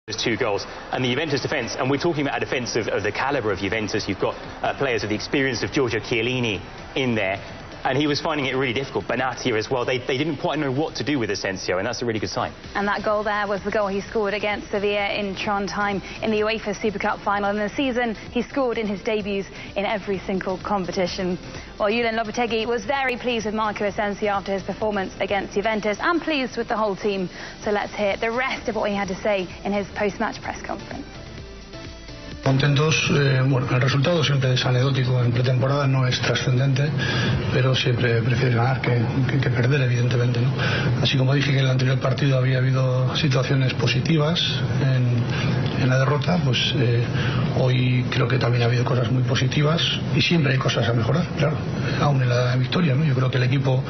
Those 2 goals and the Juventus defence, and we're talking about a defence of the calibre of Juventus. You've got players of the experience of Giorgio Chiellini in there, and he was finding it really difficult. Benatia as well. They didn't quite know what to do with Asensio, and that's a really good sign. And that goal there was the goal he scored against Sevilla in Trondheim in the UEFA Super Cup final. In the season, he scored in his debuts in every single competition. Well, Julen Lopetegui was very pleased with Marco Asensio after his performance against Juventus, and pleased with the whole team. So let's hear the rest of what he had to say in his post-match press conference. Contentos, bueno, el resultado siempre es anecdótico, en pretemporada no es trascendente, pero siempre prefiero ganar que perder, evidentemente, ¿no? Así como dije que en el anterior partido había habido situaciones positivas en la derrota, pues hoy creo que también ha habido cosas muy positivas y siempre hay cosas a mejorar, claro, aún en la victoria, ¿no? Yo creo que el equipo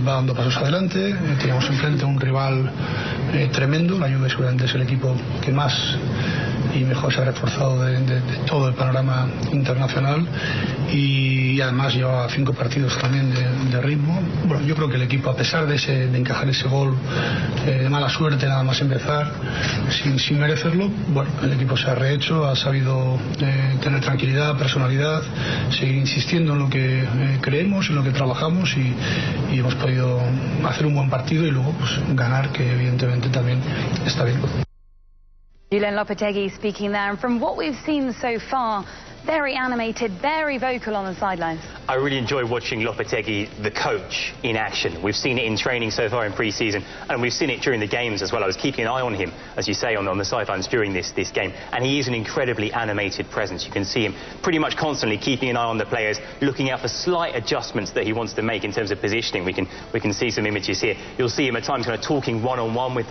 va dando pasos adelante, teníamos enfrente a un rival tremendo, la Juve seguramente es el equipo que más y mejor se ha reforzado de todo el panorama internacional y además lleva 5 partidos también de ritmo. Bueno, yo creo que el equipo, a pesar de encajar ese gol de mala suerte nada más empezar, sin merecerlo, bueno, el equipo se ha rehecho, ha sabido tener tranquilidad, personalidad, seguir insistiendo en lo que creemos, en lo que trabajamos y hemos podido hacer un buen partido y luego pues ganar, que evidentemente también está bien. Julen Lopetegui speaking there, and from what we've seen so far, very animated, very vocal on the sidelines. I really enjoy watching Lopetegui, the coach, in action. We've seen it in training so far in pre-season, and we've seen it during the games as well. I was keeping an eye on him, as you say, on the sidelines during this game, and he is an incredibly animated presence. You can see him pretty much constantly keeping an eye on the players, looking out for slight adjustments that he wants to make in terms of positioning. We can see some images here. You'll see him at times kind of talking one-on-one with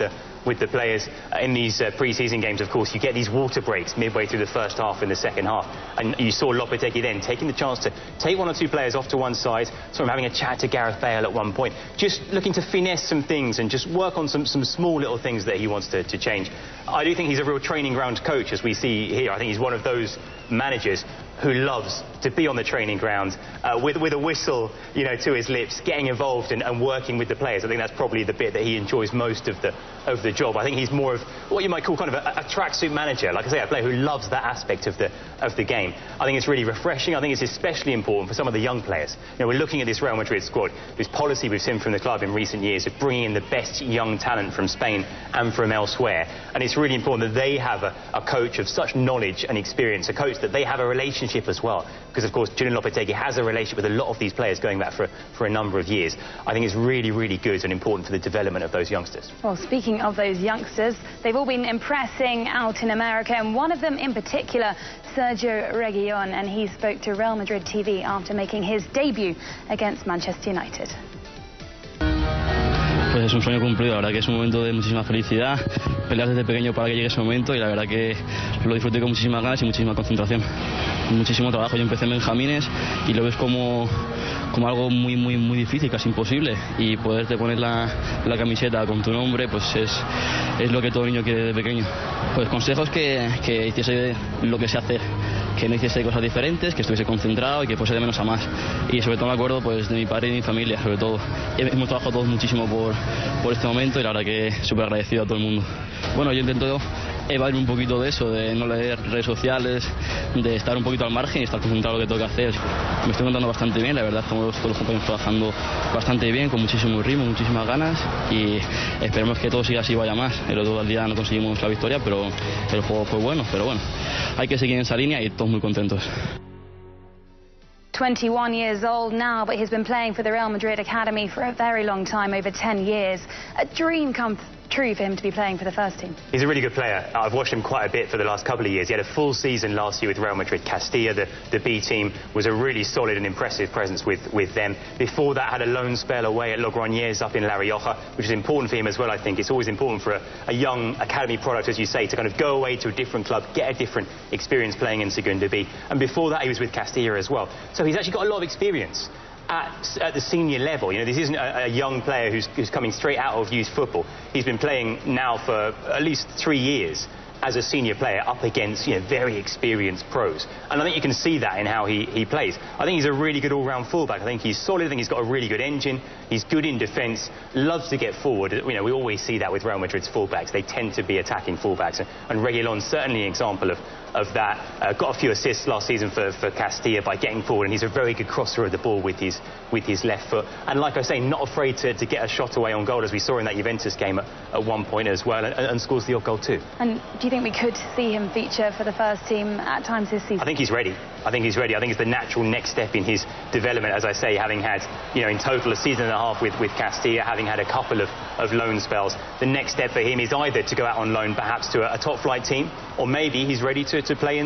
the players. In these pre-season games, of course, you get these water breaks midway through the first half and the second half, and you saw Lopetegui then taking the chance to take 1 or 2 players off to one side, saw him having a chat to Gareth Bale at one point, just looking to finesse some things and just work on some small little things that he wants to change. I do think he's a real training ground coach, as we see here. I think he's one of those managers who loves to be on the training ground with a whistle, you know, to his lips, getting involved and working with the players. I think that's probably the bit that he enjoys most of the job. I think he's more of what you might call kind of a tracksuit manager, like I say, a player who loves that aspect of the game. I think it's really refreshing. I think it's especially important for some of the young players. You know, we're looking at this Real Madrid squad, whose policy we've seen from the club in recent years of bringing in the best young talent from Spain and from elsewhere. And it's really important that they have a coach of such knowledge and experience, a coach that they have a relationship as well, because of course Julen Lopetegui has a relationship with a lot of these players going back for a number of years. I think it's really, really good and important for the development of those youngsters. Well, speaking of those youngsters, they've all been impressing out in America, and one of them in particular, Sergio Reguilón, and he spoke to Real Madrid TV after making his debut against Manchester United. Pues es un sueño cumplido, la verdad que es un momento de muchísima felicidad, pelear desde pequeño para que llegue ese momento y la verdad que lo disfruté con muchísimas ganas y muchísima concentración. Muchísimo trabajo, yo empecé en Benjamines y lo ves como algo muy difícil, casi imposible, y poderte poner la camiseta con tu nombre, pues es lo que todo niño quiere desde pequeño. Pues consejos que hiciese lo que sé hacer, que no hiciese cosas diferentes, que estuviese concentrado y que fuese de menos a más. Y sobre todo me acuerdo pues de mi padre y de mi familia, sobre todo. Hemos trabajado todos muchísimo por este momento y la verdad que súper agradecido a todo el mundo. Bueno, yo intento evadirme un poquito de eso, de no leer redes sociales, de estar un poquito al margen y estar concentrado en lo que tengo que hacer. Me estoy encontrando bastante bien, la verdad, como todos los compañeros trabajando bastante bien, con muchísimo ritmo, muchísimas ganas y esperemos que todo siga así y vaya más. El otro día no conseguimos la victoria, pero el juego fue bueno, pero bueno, hay que seguir en esa línea y todos muy contentos. 21 years old now, but he's been playing for the Real Madrid Academy for a very long time, over 10 years. A dream come true for him to be playing for the first team. He's a really good player. I've watched him quite a bit for the last couple of years. He had a full season last year with Real Madrid. Castilla, the B team, was a really solid and impressive presence with them. Before that, had a loan spell away at Logroñés up in La Rioja, which is important for him as well, I think. It's always important for a young academy product, as you say, to kind of go away to a different club, get a different experience playing in Segunda B. And before that, he was with Castilla as well. So he's actually got a lot of experience at the senior level. You know, this isn't a young player who's coming straight out of youth football. He's been playing now for at least 3 years as a senior player up against, very experienced pros. And I think you can see that in how he plays. I think he's a really good all-round fullback. I think he's solid. I think he's got a really good engine. He's good in defence, loves to get forward. We always see that with Real Madrid's fullbacks. They tend to be attacking fullbacks. And Reguilon's certainly an example of that. Got a few assists last season for Castilla by getting forward, and he's a very good crosser of the ball with his left foot. And like I say, not afraid to get a shot away on goal, as we saw in that Juventus game at one point as well, and scores the odd goal too. And do you think we could see him feature for the first team at times this season? I think he's ready. I think he's the natural next step in his development, as I say, having had, in total a season and a half with Castilla, having had a couple of loan spells. The next step for him is either to go out on loan perhaps to a top flight team, or maybe he's ready to play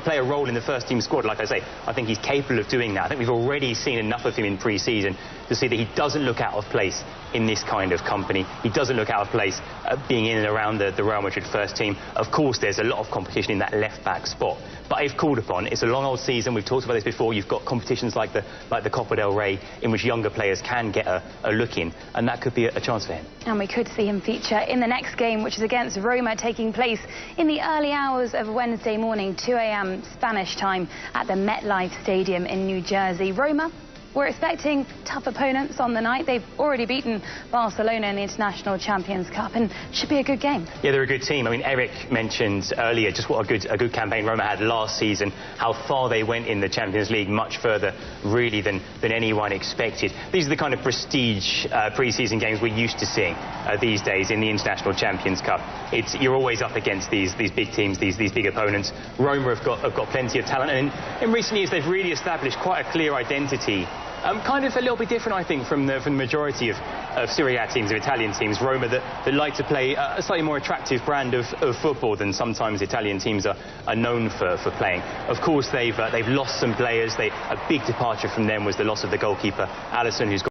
play a role in the first team squad. Like I say, I think he's capable of doing that. I think we've already seen enough of him in pre-season to see that he doesn't look out of place in this kind of company. He doesn't look out of place being in and around the Real Madrid first team. Of course, there's a lot of competition in that left-back spot, but if called upon, it's a long old season. We've talked about this before. You've got competitions like the Copa del Rey, in which younger players can get a look in, and that could be a chance for him. And we could see him feature in the next game, which is against Roma, taking place in the early hours of Wednesday morning, 2 a.m. Spanish time, at the MetLife Stadium in New Jersey. Roma, we're expecting tough opponents on the night. They've already beaten Barcelona in the International Champions Cup, and should be a good game. Yeah, they're a good team. I mean, Eric mentioned earlier just what a good campaign Roma had last season, how far they went in the Champions League, much further really than anyone expected. These are the kind of prestige pre-season games we're used to seeing these days in the International Champions Cup. You're always up against these big teams, these big opponents. Roma have got plenty of talent, and in recent years they've really established quite a clear identity. Kind of a little bit different, I think, from the majority of Serie A teams, of Italian teams. Roma that like to play a slightly more attractive brand of football than sometimes Italian teams are known for playing. Of course, they've lost some players. A big departure from them was the loss of the goalkeeper, Alisson, who's